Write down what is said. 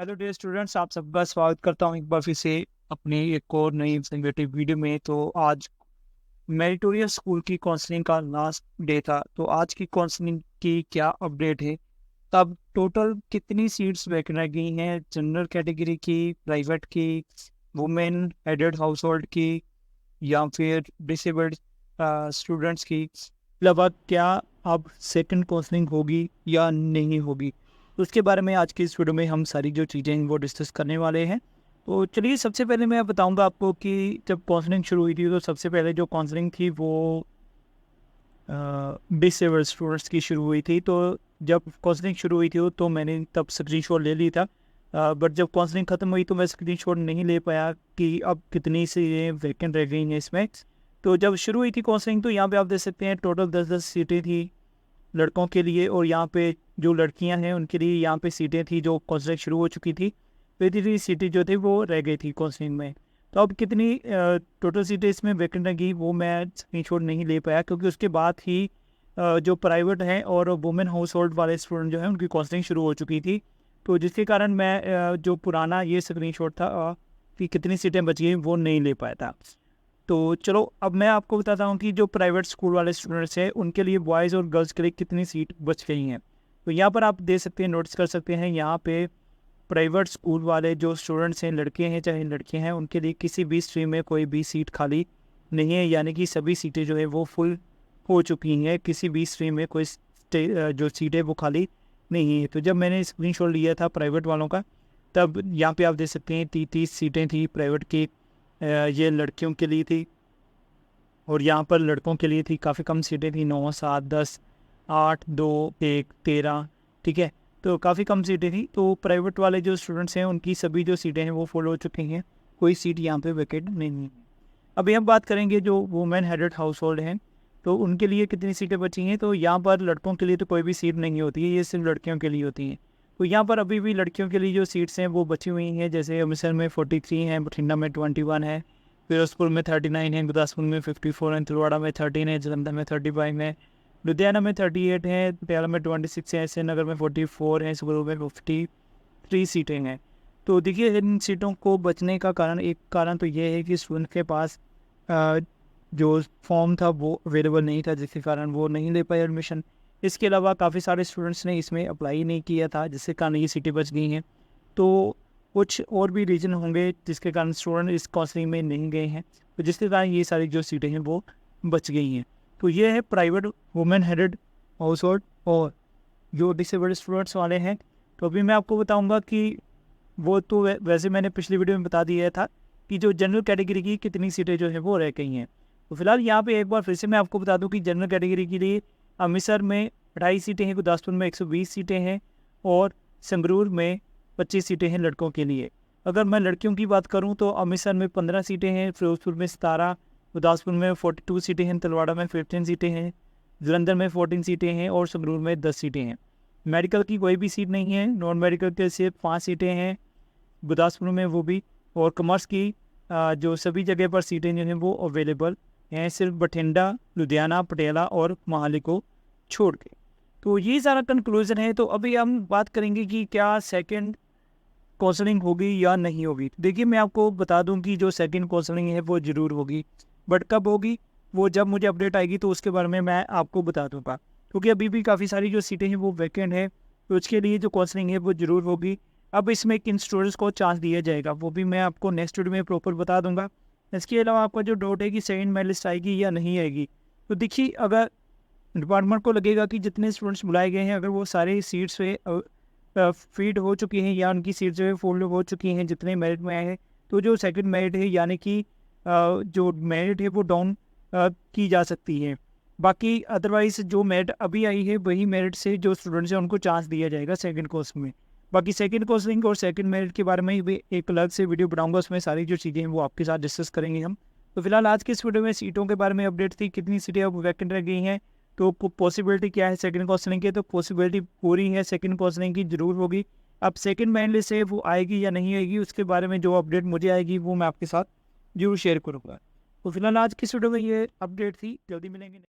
Hello dear students, आप सबका स्वागत करता हूँ एक बार फिर से अपनी एक और नई इंफॉर्मेटिव वीडियो में। तो आज मेरिटोरियस स्कूल की काउंसलिंग का लास्ट डे था। तो आज की काउंसलिंग की क्या अपडेट है, तब टोटल कितनी सीट्स वैकेंट रह गई हैं, जनरल कैटेगरी की, प्राइवेट की, वुमेन हेडेड हाउस होल्ड की, या फिर डिसेबल्ड स्टूडेंट्स की अलावा क्या अब सेकंड काउंसलिंग होगी या नहीं होगी, तो उसके बारे में आज की इस वीडियो में हम सारी जो चीज़ें हैं वो डिस्कस करने वाले हैं। तो चलिए, सबसे पहले मैं बताऊंगा आपको कि जब काउंसलिंग शुरू हुई थी तो सबसे पहले जो काउंसलिंग थी वो डिसेबल्ड स्टूडेंट्स की शुरू हुई थी। तो जब काउंसलिंग शुरू हुई थी तो मैंने तब स्क्रीनशॉट ले ली था, बट जब काउंसलिंग ख़त्म हुई तो मैं स्क्रीनशॉट नहीं ले पाया कि अब कितनी सी वैकेंट रह गई हैं इसमें। तो जब शुरू हुई थी काउंसलिंग तो यहाँ पे आप देख सकते हैं टोटल 10-10 सीटें थी लड़कों के लिए, और यहाँ पे जो लड़कियाँ हैं उनके लिए यहाँ पे सीटें थी जो काउंसलिंग शुरू हो चुकी थी। 33 सीटें जो थी वो रह गई थी काउंसलिंग में। तो अब कितनी टोटल सीटें इसमें वैकेंट लगी वो मैं स्क्रीनशॉट नहीं ले पाया, क्योंकि उसके बाद ही जो प्राइवेट हैं और वुमेन हाउस होल्ड वाले स्टूडेंट जो हैं उनकी काउंसलिंग शुरू हो चुकी थी। तो जिसके कारण मैं जो पुराना ये स्क्रीनशॉट था कि कितनी सीटें बची हैं वो नहीं ले पाया था। तो चलो, अब मैं आपको बताता हूँ कि जो प्राइवेट स्कूल वाले स्टूडेंट्स हैं उनके लिए बॉयज़ और गर्ल्स के लिए कितनी सीट बच गई हैं। तो यहाँ पर आप देख सकते हैं, नोटिस कर सकते हैं, यहाँ पे प्राइवेट स्कूल वाले जो स्टूडेंट्स हैं, लड़के हैं चाहे लड़कियाँ हैं, उनके लिए किसी भी स्ट्रीम में कोई भी सीट खाली नहीं है, यानी कि सभी सीटें जो है वो फुल हो चुकी हैं। किसी भी स्ट्रीम में कोई जो सीट है वो खाली नहीं है। तो जब मैंने स्क्रीनशॉट लिया था प्राइवेट वालों का, तब यहाँ पे आप देख सकते हैं 30 सीटें थी प्राइवेट की, ये लड़कियों के लिए थी, और यहाँ पर लड़कों के लिए थी काफ़ी कम सीटें थी, 9, 7, 10, 8, 2, 1, 13। ठीक है, तो काफ़ी कम सीटें थी। तो प्राइवेट वाले जो स्टूडेंट्स हैं उनकी सभी जो सीटें हैं वो फुल हो चुकी हैं, कोई सीट यहाँ पे वैकेंट नहीं है। अभी हम बात करेंगे जो वुमेन हेडेड हाउस होल्ड हैं, तो उनके लिए कितनी सीटें बची हैं। तो यहाँ पर लड़कों के लिए तो कोई भी सीट नहीं होती है, ये सिर्फ लड़कियों के लिए होती हैं। तो यहाँ पर अभी भी लड़कियों के लिए जो सीट्स हैं वो बची हुई हैं, जैसे अमृतसर में 43 हैं, बठिंडा में 21 है, फिरोजपुर में 39 है, गुरदासपुर में 54 है, तिलवाड़ा में 13 है, जलंधर में 35 है, लुधियाना में 38 है, पटियाला में 26 है, श्रीनगर में 44 है, सुगरू में 53 सीटें हैं। तो देखिए, इन सीटों को बचने का कारण, एक कारण तो ये है कि स्टूडेंट के पास जो फॉर्म था वो अवेलेबल नहीं था, जिसके कारण वो नहीं ले पाए एडमिशन। इसके अलावा काफ़ी सारे स्टूडेंट्स ने इसमें अप्लाई नहीं किया था, जिसके कारण ये सीटें बच गई हैं। तो कुछ और भी रीज़न होंगे जिसके कारण स्टूडेंट इस काउंसलिंग में नहीं गए हैं, तो जिसके कारण ये सारी जो सीटें हैं वो बच गई हैं। तो ये है private women headed house hold और जो डिसेबल्ड स्टूडेंट्स वाले हैं। तो अभी मैं आपको बताऊंगा कि वो तो वैसे मैंने पिछली वीडियो में बता दिया था कि जो जनरल कैटेगरी की कितनी सीटें जो है वो रह गई हैं। तो फिलहाल यहाँ पे एक बार फिर से मैं आपको बता दूं कि जनरल कैटेगरी के लिए अमृतसर में 28 सीटें हैं, गुरदासपुर में 120 सीटें हैं, और संगरूर में 25 सीटें हैं लड़कों के लिए। अगर मैं लड़कियों की बात करूँ तो अमृतसर में 15 सीटें हैं, फिरोजपुर में 17, गुरदासपुर में 42 सीटें हैं, तलवाड़ा में 15 सीटें हैं, जलंधर में 14 सीटें हैं, और संगरूर में 10 सीटें हैं। मेडिकल की कोई भी सीट नहीं है, नॉन मेडिकल के सिर्फ 5 सीटें हैं गुरदासपुर में, वो भी। और कॉमर्स की जो सभी जगह पर सीटें जो हैं वो अवेलेबल हैं, सिर्फ बठिंडा, लुधियाना, पटियाला और मोहाली को छोड़ के। तो ये सारा कंक्लूजन है। तो अभी हम बात करेंगे कि क्या सेकंड काउंसलिंग होगी या नहीं होगी। देखिए, मैं आपको बता दूं कि जो सेकंड काउंसलिंग है वो ज़रूर होगी, बट कब होगी वो जब मुझे अपडेट आएगी तो उसके बारे में मैं आपको बता दूंगा, क्योंकि अभी भी काफ़ी सारी जो सीटें हैं वो वैकेंट है, तो उसके लिए जो काउंसलिंग है वो ज़रूर होगी। अब इसमें किन स्टूडेंट्स को चांस दिया जाएगा वो भी मैं आपको नेक्स्ट वीडियो में प्रॉपर बता दूंगा। इसके अलावा आपका जो डाउट है कि सेकंड मेरिट लिस्ट आएगी या नहीं आएगी, तो देखिए, अगर डिपार्टमेंट को लगेगा कि जितने स्टूडेंट्स बुलाए गए हैं अगर वो सारे सीट्स पे फीड हो चुकी हैं या उनकी सीट्स जो है फुल हो चुकी हैं जितने मेरिट में आए हैं, तो जो सेकंड मेरिट है यानी कि जो मेरिट है वो डाउन की जा सकती है। बाकी अदरवाइज जो मेरिट अभी आई है वही मेरिट से जो स्टूडेंट्स हैं उनको चांस दिया जाएगा सेकंड कोर्स में। बाकी सेकंड काउंसलिंग और सेकंड मेरिट के बारे में भी एक अलग से वीडियो बनाऊंगा, उसमें सारी जो चीज़ें हैं वो आपके साथ डिस्कस करेंगे हम। तो फिलहाल आज के इस वीडियो में सीटों के बारे में अपडेट थी, कितनी सीटें अब वैकेंट रह गई हैं, तो पॉसिबिलिटी क्या है सेकंड काउंसलिंग की। तो पॉसिबिलिटी पूरी है, सेकंड काउंसलिंग की जरूर होगी। अब सेकंड मेरिट लिस्ट है वो आएगी या नहीं आएगी, उसके बारे में जो अपडेट मुझे आएगी वो मैं आपके साथ जरूर शेयर करूँगा। तो फिलहाल आज की इस वीडियो में ये अपडेट थी, जल्दी मिलेंगे।